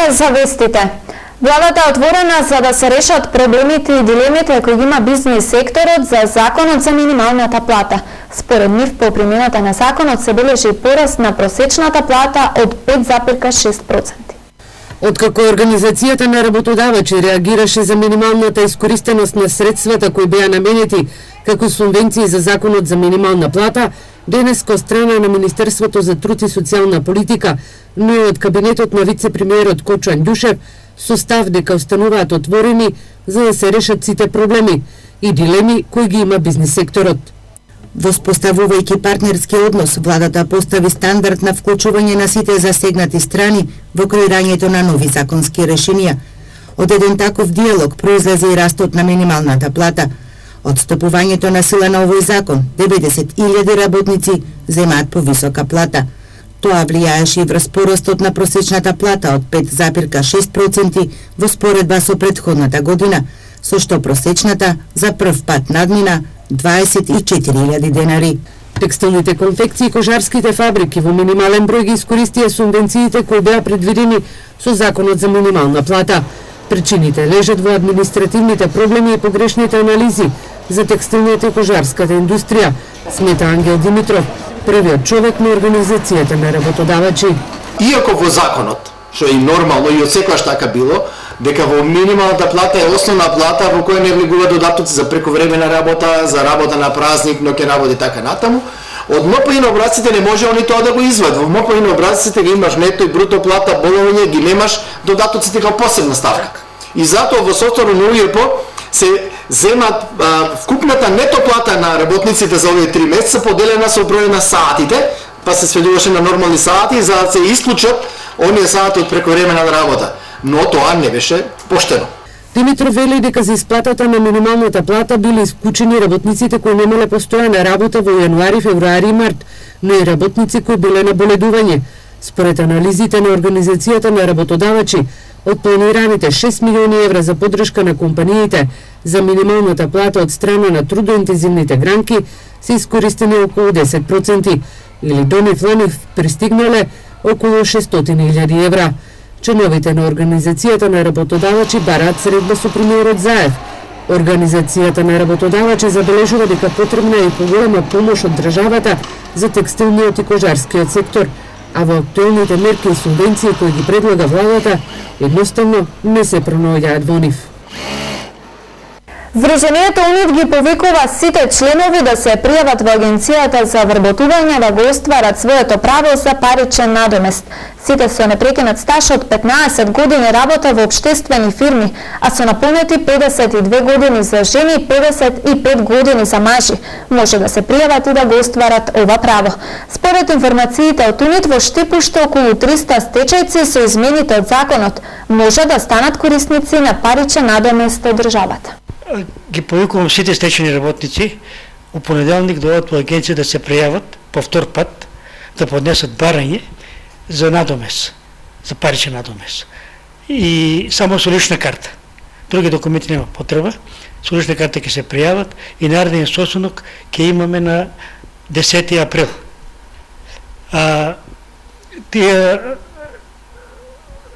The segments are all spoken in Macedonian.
време за вестите. Владата е отворена за да се решат проблемите и дилемите кои има бизнис секторот за законот за минималната плата. Според нив, по примената на законот се бележи пораст на просечната плата од 5,6%. Откако Организацијата на работодавачи реагираше за минималната искористеност на средствата кои беа наменети како субвенции за законот за минимална плата, денес ко страна на Министерството за труд и социјална политика, но и од кабинетот на вице-премиерот Кочо Андјушев, со став дека остануваат отворени за да се решат сите проблеми и дилеми кои ги има бизнис секторот. Воспоставувајќи партнерски однос, владата постави стандард на вклучување на сите засегнати страни во креирањето на нови законски решенија. Од еден таков диалог произлезе и растот на минималната плата. Од стапувањето на сила на овој закон, 90.000 работници земаат повисока плата. Тоа влијаеше и врз порастот на просечната плата од 5,6% во споредба со претходната година, со што просечната за прв пат надмина 24.000 денари. Текстилните конфекции и кожарските фабрики во минимален број ги искористија субвенциите кои беа предвидени со законот за минимална плата. Причините лежат во административните проблеми и погрешните анализи за текстилната и кожарската индустрија, смета Ангел Димитров, првиот човек на Организацијата на работодавачи. Иако во законот, што е нормално и од секогаш така било, дека во минималната плата е основна плата во која не влегува додатоци за прековремена работа, за работа на празник, ноќе работи така натаму, од МПИ на образците не може они тоа да го извадат. Во МПИ на образците ги имаш нето и бруто плата, боловање, ги немаш додатоците како посебна ставка. И затоа во софтверот на УЈП се земат вкупната нето плата на работниците за овие 3 месеца поделена со број на саатите, па се сведуваше на нормални саати за да се исклучат оние саати од прековремена работа. Но тоа не беше поштено. Димитров вели дека за исплатата на минималната плата били исклучени работниците кои немале постојана работа во јануари, февруари и март, но и работници кои биле на боледување. Според анализите на Организацијата на работодавачи, од планираните 6 милиони евра за поддршка на компаниите за минималната плата од страна на трудоинтензивните гранки се искористени околу 10%, или до нив пристигнале околу 600.000 евра. Членовите на Организацијата на работодавачи бараат средба со премиерот Заев. Организацијата на работодавачи забележува дека потребна е и поголема помош од државата за текстилниот и кожарскиот сектор, а во актуелните мерки и субвенции кои ги предлага владата, едноставно не се пронаоѓаат во нив. Здруженијето УНИТ ги повикува сите членови да се пријават во Агенцијата за вработување да го остварат своето право за паричен надомест. Сите со непрекинат стаж од 15 години работа во општествени фирми, а со наполнети 52 години за жени и 55 години за мажи, може да се пријават и да го остварат ова право. Според информациите од УНИТ, во Штипуште околу 300 стечајци со измените од законот може да станат корисници на паричен надомест од државата. Ги повикувам сите стечени работници у понеделник да одат во агенција да се пријават по втор пат да поднесат барање за надомес, за паричен надомес. И само со лична карта. Други документи нема потреба. Со лична карта ќе се пријават и нареден состанок ќе имаме на 10 април. Тие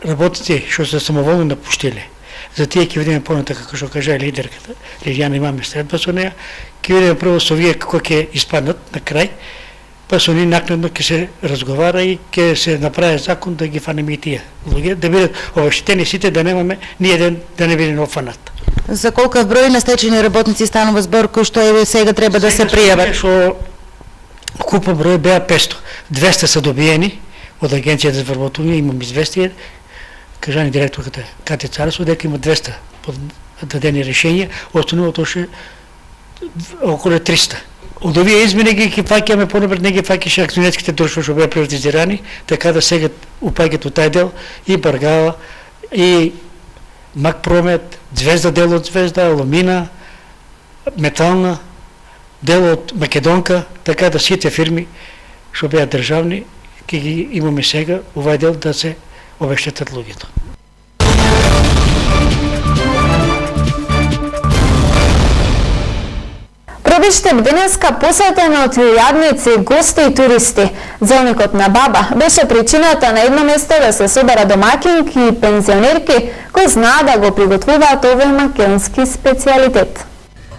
работници што се самоволно напуштиле, за тие ќе видиме понатака, како што кажа лидерката, Лилијана, имаме средба со неја, ќе видиме прво со вие како ќе испаднат на крај, па со ни накнадно ќе се разговара и ќе се направи закон да ги фанеме и тие луѓе, да бидат обештетени сите, да немаме ни еден да не биде офанат. За колкав број на стечени работници станува збор кои што еве сега треба да се пријават? Што купа број беа 500, 200 се добиени од Агенцијата за вработување, имам известие, кажа ни директорката Катја Царсова дека има 200 дадени решенија, останувато ше околу 300. Од овие измени ги фаќаме понапред, не ги фаќаше акционерските друштва што беа приватизирани, така да сега упаѓаат од тај дел и Баргала, и Макпромет, Звезда, дел од Звезда, Алумина, Метална, дел од Македонка, така да сите фирми што беа државни, ќе ги имаме сега овај дел да се обештетат луѓето. Пробиштип денеска посетено од јадници, гости и туристи. Зелникот на Баба беше причината на едно место да се собера домакинки и пензионерки кои знаат да го приготвуваат овој македонски специјалитет.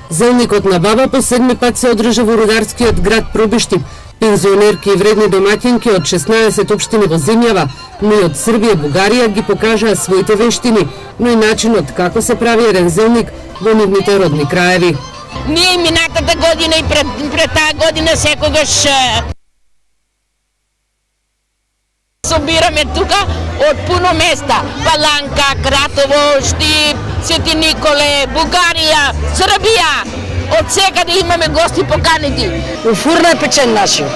Зелникот на Баба по седми пат се одржа во рударскиот град Пробиштип. Пензионерки и вредни домаќинки од 16 општини во земјава, но и од Србија и Бугарија ги покажаа своите вештини, но и начинот како се прави еден зелник во нивните родни краеви. Ние минатата година и пред таа година секогаш собираме тука од пуно места. Паланка, Кратово, Штип, Свети Николе, Бугарија, Србија. Од секаде имаме гости поканети. У фурна е печен нашиот.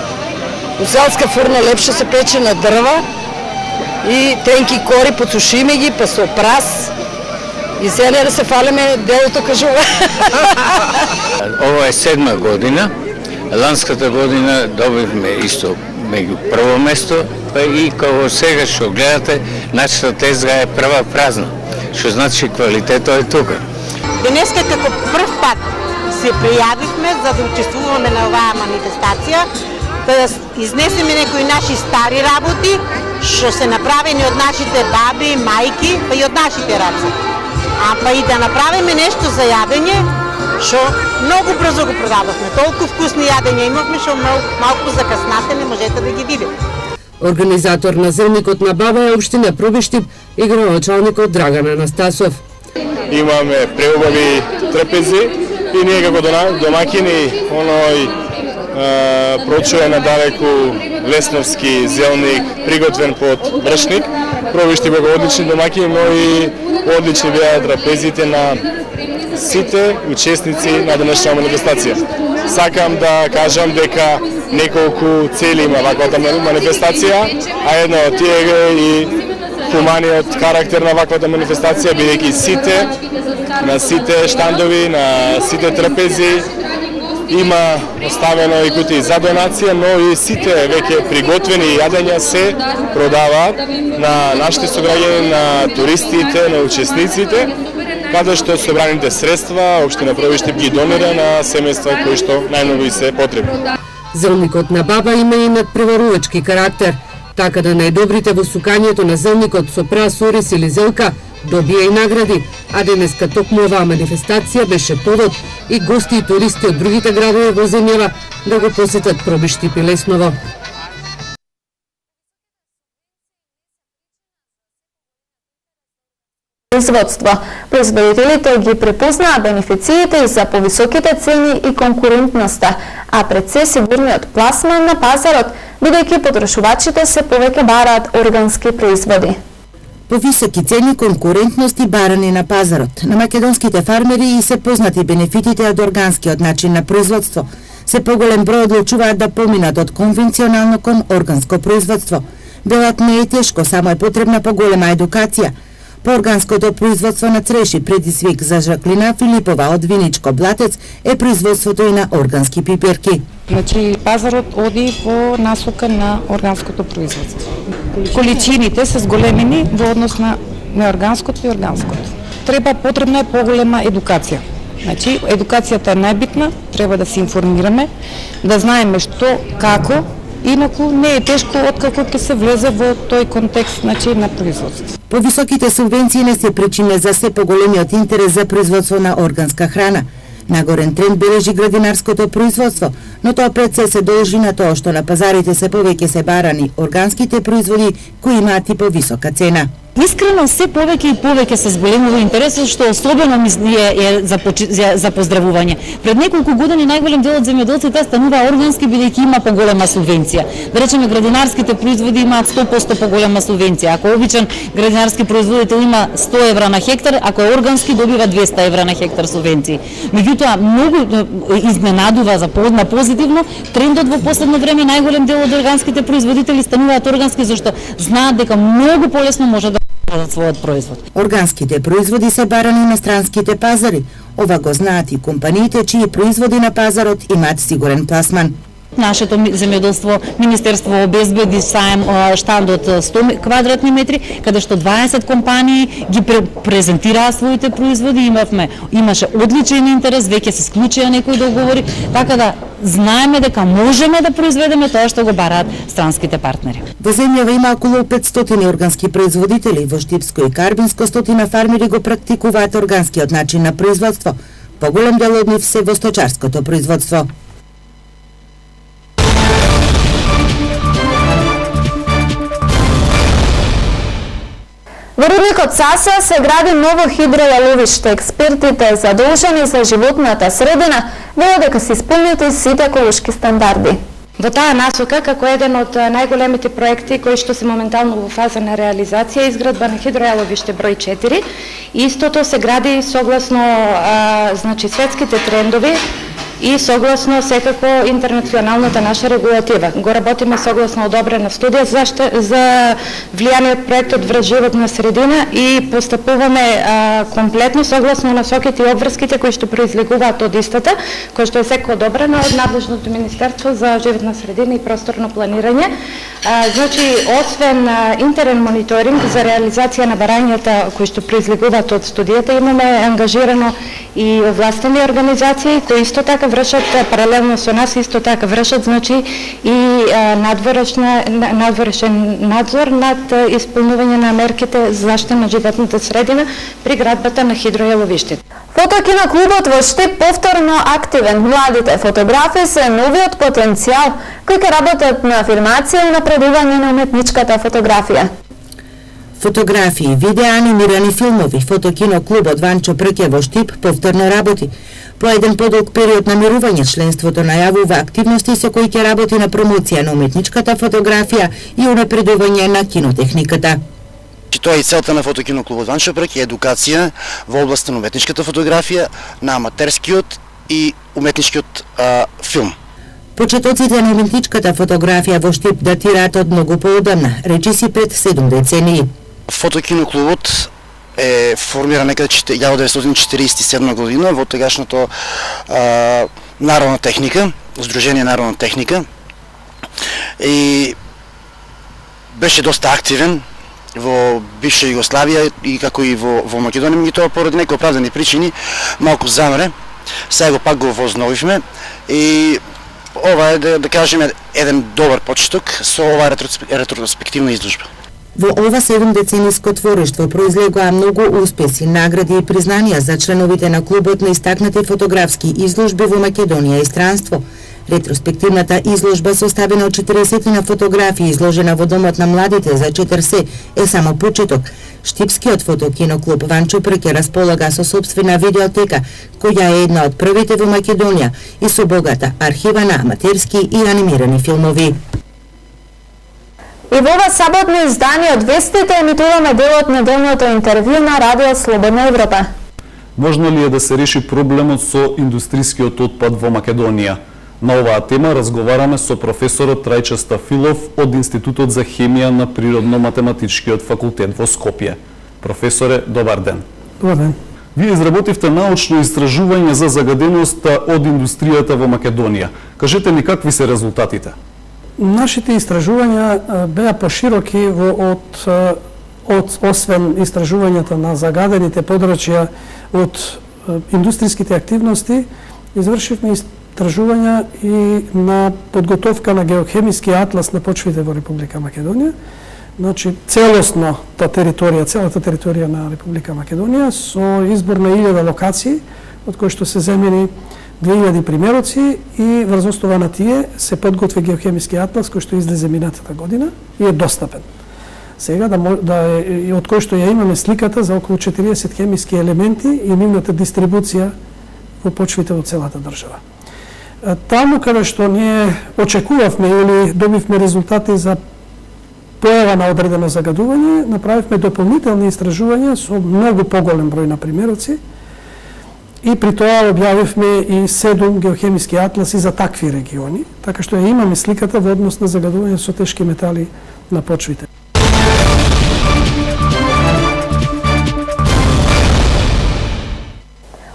У селска фурна лепше се пече на дрва и тенки кори, подсушиме ги, па со прас. И сега да се фалиме, делото кажува. Ова е 7 година. Ланската година добивме исто меѓу прво место, па и како сега што гледате, нашата тезга е прва празна, што значи квалитетот е тука. Денеска како прв пат се пријавивме за да учествуваме на оваа манифестација, да изнесеме некои наши стари работи, што се направени од нашите баби, мајки, па и од нашите раци. А па и да направиме нешто за јадење, што многу брзо го продававме. Толку вкусни јадења имавме, што малку закаснате не можете да ги видите. Организатор на Зелникот на Баба е општина Пробиштип и градоначалникот Драган Анастасов. Имаме преубави трпези и ние како домакини оној прочуе надалеку лесновски зелник приготвен под бршник. Пробиштип е одлични домакини, но и одлични беа трапезите на сите учесници на денешната манифестација. Сакам да кажам дека неколку цели има ваквата манифестација, а една од тие е и хуманиот карактер на ваквата манифестација, бидејќи сите, на сите штандови, на сите трпези има оставено и кутии за донација, но и сите веќе приготвени јадења се продаваат на нашите сограѓани, на туристите, на учесниците, каде што собраните средства општина Пробиштип ги донира на семејства кои што најмногу и се потребни. Зелникот на Баба има и надпреварувачки карактер, така да најдобрите во сукањето на зелникот со прас, орис или зелка добија и награди, а денеска токму оваа манифестација беше повод и гости и туристи од другите градови во земјава да го посетат Пробиштип и Лесново. Производство. Производителите ги препознаа бенефициите за повисоките цени и конкурентноста, а пред се сигурниот пласман на пазарот, бидејќи потрошувачите се повеќе бараат органски производи. Повисоки цени, конкурентност и барање на пазарот. На македонските фармери и се познати бенефитите од органскиот начин на производство. Се поголем број одлучуваат да поминат од конвенционално кон органско производство. Делот не е тешко, само е потребна поголема едукација. По органското производство на цреши предизвик за Жаклина Филипова од Виничко Блатец е производството и на органски пиперки. Значи пазарот оди во насока на органското производство. Количините се зголемени во однос на неорганското и органското. Потребна е поголема едукација. Значи едукацијата е најбитна, треба да се информираме, да знаеме што, како, инаку не е тешко откако ќе се влезе во тој контекст на производство. Повисоките субвенции не се причина за се поголемиот интерес за производство на органска храна. Нагорен тренд бележи градинарското производство, но тоа пред се должи на тоа што на пазарите се повеќе се барани органските производи кои имаат и повисока цена. Искрено се повеќе и повеќе се зголемува интересот, што особено е за поздравување. Пред неколку години најголем дел од земјоделците станува органски бидејќи има поголема субвенција. Да речеме градинарските производи имаат 100% поголема субвенција. Ако обичен градинарски производител има 100 евра на хектар, ако е органски добива 200 евра на хектар субвенции. Меѓутоа многу изненадува на позитивно трендот во последно време, најголем дел од органските производители стануваат органски зашто знаат дека многу полесно може да својот производ. Органските производи се барани на странските пазари. Ова го знаат и компаниите чии производи на пазарот имаат сигурен пласман. Нашето земјоделство, Министерство обезбеди саем штанд од 100 квадратни метри, каде што 20 компании ги презентираа своите производи, имаше одличен интерес, веќе се склучија некои договори, така да знаеме дека можеме да произведеме тоа што го бараат странските партнери. Во земјава има околу 500 органски производители, во Штипско и Карбинско 100 фармери го практикуваат органскиот начин на производство. Поголем дел од нив се во сточарското производство. Во рудникот Саса се гради ново хидројаловиште. Експертите задолжени за животната средина велат дека се исполнети сите еколошки стандарди. Во таа насока, како еден од најголемите проекти кои што се моментално во фаза на реализација, изградба на хидројаловиште број 4, истото се гради согласно светските трендови и согласно секако интернационалната наша регулатива. Го работиме согласно одобрена студија за влијаниот проектот врз животна средина и постапуваме комплетно согласно насоките и обврските кои што произлегуваат од истата, кои што е секако одобрена од надлежното Министерство за животна средина и просторно планирање. Освен интерен мониторинг за реализација на барањата кои што произлегуваат од студијата, имаме ангажирано и овластени организации кои исто така вршат паралелно со нас, исто така вршат и надворешен надзор над исполнување на мерките за заштита на животната средина при градбата на хидројаловиштето. Фотокиноклубот во Штип повторно активен. Младите фотографи се новиот потенцијал кои ќе работат на афирмација и напредување на уметничката фотографија. Фотографии, видеа, анимирани филмови, фотокиноклубот Ванчо Прке во Штип повторно работи. По еден подолг период на мирување, членството најавува активности со кои ќе работи на промоција на уметничката фотографија и унапредување на кинотехниката. Тоа е и целта на фотокиноклубот Ванчо Прке, едукација во областа на уметничката фотографија, на аматерскиот и уметничкиот филм. Почетоците на уметничката фотографија во Штип датираат од многу поодамна, речиси пред 7 децении. Фотокиноклубот е формиран некаде 1947 година во тогашното Народна техника, Сдружение Народна техника, и беше доста активен во бивша Југославија и како и во Македонија, меѓутоа поради некои оправдани причини малку замре. Сега го пак го возновивме и ова е да кажеме еден добар почеток со оваа ретроспективна изложба. Во ова 7-децениско твориштво произлегоа многу успеси, награди и признанија за членовите на клубот на истакнати фотографски изложби во Македонија и странство. Ретроспективната изложба составена од 40 на фотографии изложена во Домот на младите за 4 е само почеток. Штипскиот фотокиноклуб Ванчо Прке располага со собствена видеотека, која е една од првите во Македонија и со богата архива на аматерски и анимирани филмови. И во ова саботно издание од Вестите емитуваме дел од неделното интервју на Радио Слободна Европа. Можно ли е да се реши проблемот со индустрискиот отпад во Македонија? На оваа тема разговараме со професорот Трајче Стафилов од Институтот за хемија на Природно-математичкиот факултет во Скопје. Професоре, добар ден. Добар ден. Вие изработивте научно истражување за загаденоста од индустријата во Македонија. Кажете ни какви се резултатите? Нашите истражувања беа пошироки освен истражувањата на загадените подрачја од индустријските активности, извршивме истражувања и на подготовка на геохемиски атлас на почвите во Република Македонија. Значи, целата територија на Република Македонија со избор на 1000 локации, од кои што се земени 2000 примероци и врз основа на тие се подготви геохемиски атлас кој што излезе минатата година и е достапен. Сега од кој што ја имаме сликата за околу 40 хемиски елементи и нивната дистрибуција во почвите во целата држава. Таму каде што ние очекувавме или добивме резултати за појава на одредено загадување, направивме дополнителни истражувања со многу поголем број на примероци и при тоа објавивме и 7 геохемиски атласи за такви региони, така што ја имаме сликата во однос на загадување со тешки метали на почвите.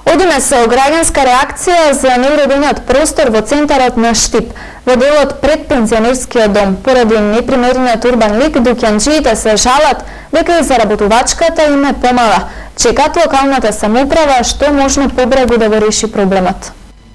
Од Будиме со граѓанска реакција за неуредениот простор во центарот на Штип, во делот пред пензионерскиот дом. Поради непримериниот урбан лик, дуќанџиите се жалат дека и заработувачката им е помала. Чекат локалната самоуправа што можно побрзо да го реши проблемот.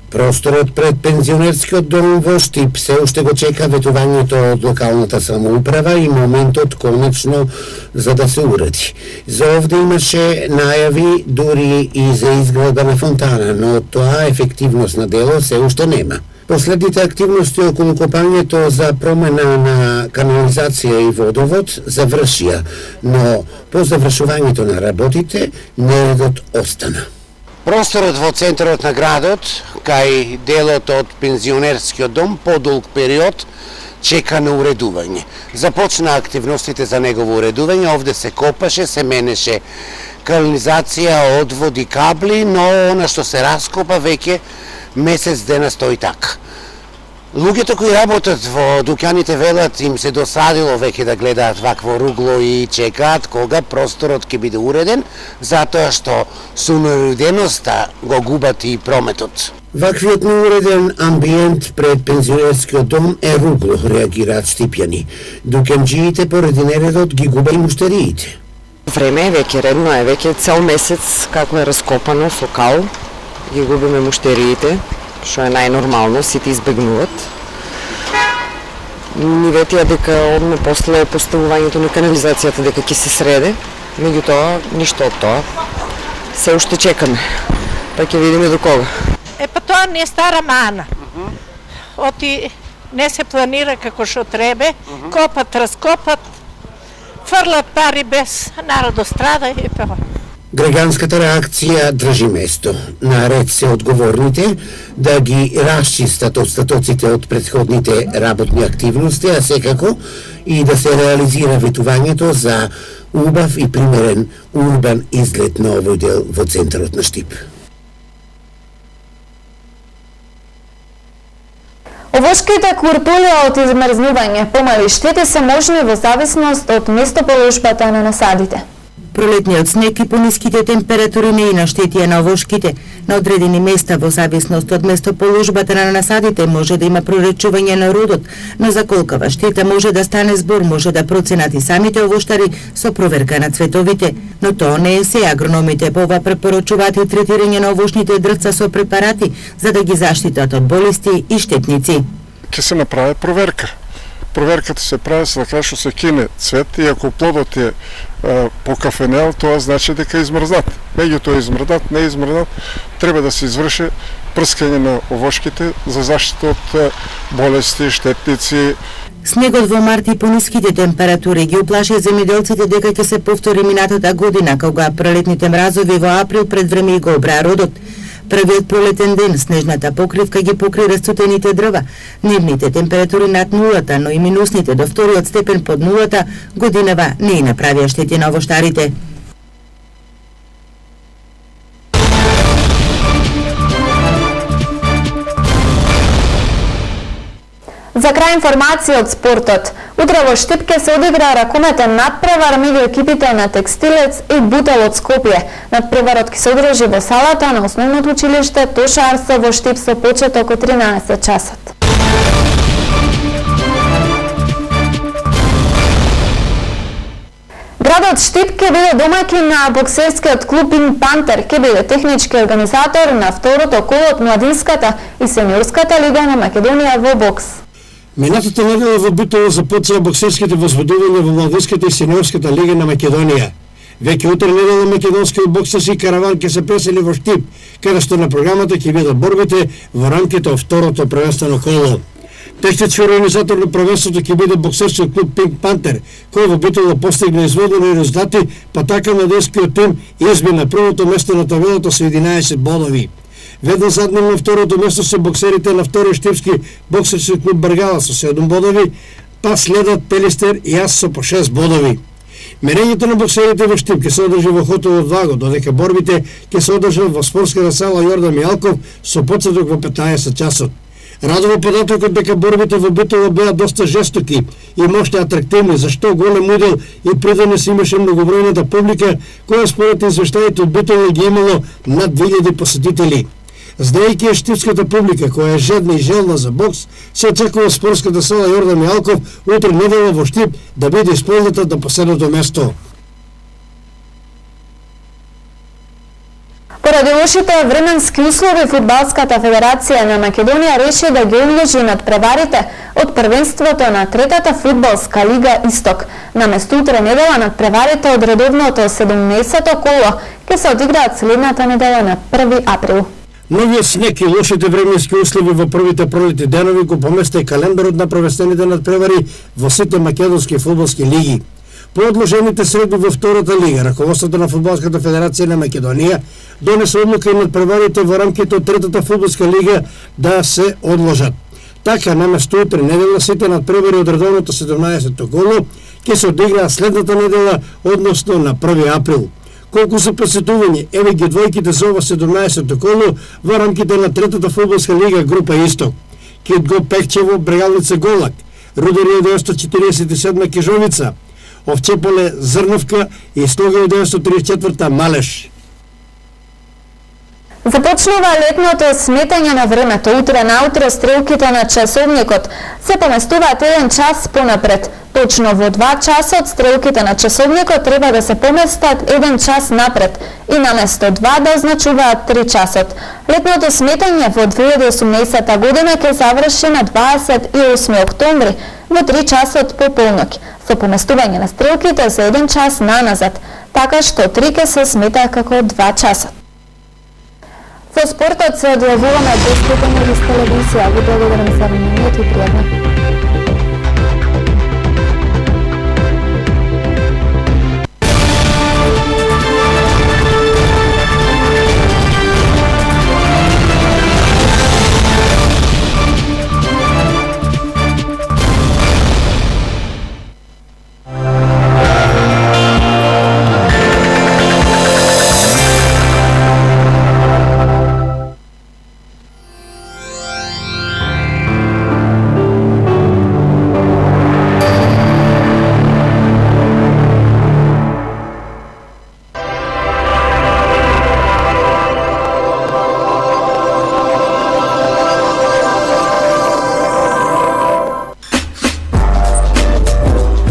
Просторот пред пензионерскиот дом во Штип се уште го чека ветувањето од локалната самоуправа и моментот конечно за да се уреди. За овде имаше најави дури и за изградба на фонтана, но тоа ефективност на дело се уште нема. Последните активности околу копањето за промена на канализација и водовод завршија, но по завршувањето на работите нередот остана. Просторот во центарот на градот, кај делот од пензионерскиот дом, подолг период чека на уредување. Започна активностите за негово уредување, овде се копаше, се менеше канализација, одводи, кабли, но она што се раскопа веќе месец дена стои така. Луѓето кои работат во дуќаните велат им се досадило веќе да гледаат вакво ругло и чекаат кога просторот ќе биде уреден, затоа што со неуреденоста го губат и прометот. Ваквиот неуреден амбиент пред пензионерскиот дом е ругло, реагираат штипјани. Дуќанџиите поради нередот ги губе и муштериите. Време е веќе, редно е веќе цел месец како е раскопано со кал, ги губиме муштериите, што е најнормално, сите избегнуват. Ни ветија дека одме после поставувањето на канализацијата дека ќе се среде, меѓутоа ништо од тоа. Се уште чекаме, па ќе видиме до кога. Па тоа не е стара мана. Оти не се планира како што требе, копат, раскопат, фрлат пари без народо страда и па. Граѓанската реакција држи место. Наред се одговорните да ги расчистат остатоците од претходните работни активности, а секако и да се реализира ветувањето за убав и примерен урбан изглед на овој дел во центарот на Штип. Овошките куртулија од измрзнување помали штети се можни во зависност од местоположбата на насадите. Пролетниот снег и пониските температури не и наштетија на овошките. На одредени места во зависност од местоположбата на насадите може да има проречување на родот, но за колкава штета може да стане збор, може да проценат и самите овоштари со проверка на цветовите. Но тоа не е се. Агрономите по ова препорачуваат и третирање на овошните дрвца со препарати за да ги заштитат од болести и штетници. Ќе се направи проверка. Проверката се прави за така што се кине цвет и ако плодот е покафенел, тоа значи дека е измрзнат. Меѓутоа измрзнат, не измрзнат, треба да се изврши прскање на овошките за заштита од болести, штетници. Снегот во март и пониските температури ги уплаши земјоделците дека ќе се повтори минатата година, кога пролетните мразови во април пред време и го обраа родот. Првиот пролетен ден снежната покривка ги покри расцутените дрва. Дневните температури над нулата, но и минусните до вториот степен под нулата годинава не и направија штети на овоштарите. За крај информација од спортот. Утре во Штип ќе се одигра ракометен надпревар меѓу екипите на Текстилец и Бутел од Скопје. Надпреварот ќе се одржи во салата на основното училиште Тоша Арса во Штип со почеток од 13 часот. Градот Штип ќе биде домаќин на боксерскиот клуб Пинк Пантер, ќе биде технички организатор на второто коло од младинската и сениорската лига на Македонија во бокс. Минатата недела во Битово започнаа боксерските возведувања во младинската и сениорската лига на Македонија. Веќе утре недела македонскиот боксерски караван ќе се пресели во Штип, каде што на програмата ќе бидат борбите во рамките од второто првенствено коло. Технички организатор на првенството ќе биде боксерскиот клуб Пинк Пантер, кој во Битово постигна изводени резултати, па така младинскиот тим изби на првото место на табелата со 11 бодови. Веднаш зад нив на второто место се боксерите на втори штипски боксерски клуб Бргала со 7 бодови, па следат Пелистер и Јас со по 6 бодови. Мерењето на боксерите во Штип ќе се одржи во хотелот Ваго, додека борбите ќе се одржат во спортската сала Јордан Мијалков со почеток во 15 часот. Радува податокот дека борбите во Битола беа доста жестоки и мощно атрактивни, зашто голем удел и придонес имаше многобројната публика, која според извештаите од Битола ги имало над 2000 посетители. Знаејќи штипската публика, која е жедна и желна за бокс, се очекува спортската сала Јордан Мијалков утре недела во Штип да биде исполната до последното место. Поради лошите временски услови, Фудбалската федерација на Македонија реши да ги одложи надпреварите од првенството на третата фудбалска лига Исток. Наместо утре недела надпреварите од редовното 17-то коло ќе се одиграат следната недела на 1 април. Новиот снег и лошите временски услови во првите пролетни денови го поместа и календарот на првенствените надпревари во сите македонски фудбалски лиги. По одложените средби во втората лига, раководството на Фудбалската федерација на Македонија донесе одлука и надпреварите во рамките од третата фудбалска лига да се одложат. Така, наместо утре недела, сите надпревари од редовното 17-то коло ќе се одиграат следната недела, односно на 1 април. Колку се посетување, еве ги двојките за ова 17-то коло во рамките на третата фудбалска лига група Исток. Кит Го Пекчево, Брегалница Голак, Рудари 947 Кижовица, Овчеполе Зрновка и Слога 934 Малеш. Започнува летното сметање на времето. Утре наутро стрелките на часовникот се поместуваат 1 час понапред. Точно во 2 часот стрелките на часовникот треба да се поместат 1 час напред и наместо 2 да означуваат 3 часот. Летното сметање во 2018 година ќе заврши на 28 октомври во 3 часот по полноќ, со поместување на стрелките за 1 час наназад, така што 3 ќе се смета како 2 часот. Во спортот се одјавуваме без припомени с телевизија. Ви благодарам за вниманието и пријатно.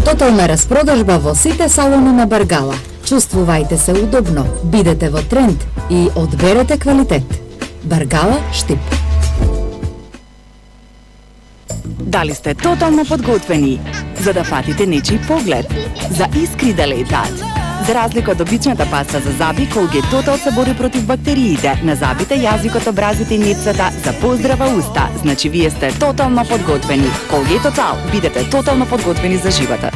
Тотална распродажба во сите салони на Баргала. Чувствувајте се удобно, бидете во тренд и одберете квалитет. Баргала Штип. Дали сте тотално подготвени за да фатите нечи поглед, за искри да летаат? За разлика од обичната паста за заби, Колгейт Тотал се бори против бактериите на забите, јазикот, образите и нивцата за поздрава уста. Значи вие сте тотално подготвени. Колгейт Тотал, бидете тотално подготвени за животот.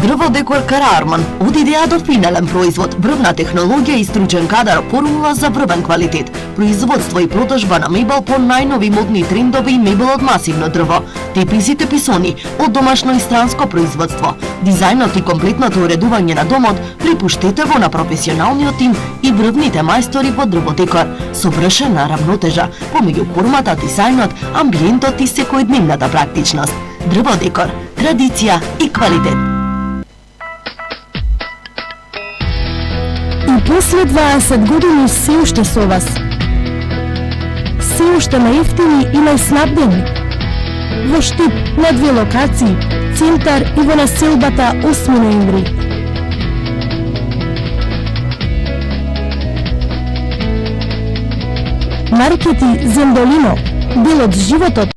Дрво декор Кара Арман, од идеја до финален производ, врвна технологија и стручен кадар, формула за врвен квалитет, производство и продажба на мебел по најнови модни трендови и мебел од масивно дрво, тепизи и теписони од домашно и странско производство. Дизајнот и комплетното уредување на домот припуштете во на професионалниот тим и врвните мајстори во дрводекор, со вршена равнотежа помеѓу формата, дизајнот, амбиентот и секојдневната практичност. Дрводекор, традиција и квалитет. И после 20 години се уште со вас. Се уште најефтини и најснабдени. Во Штип на 2 локации, центар и во населбата 8 ноември. Маркети Земдолино, дел од животот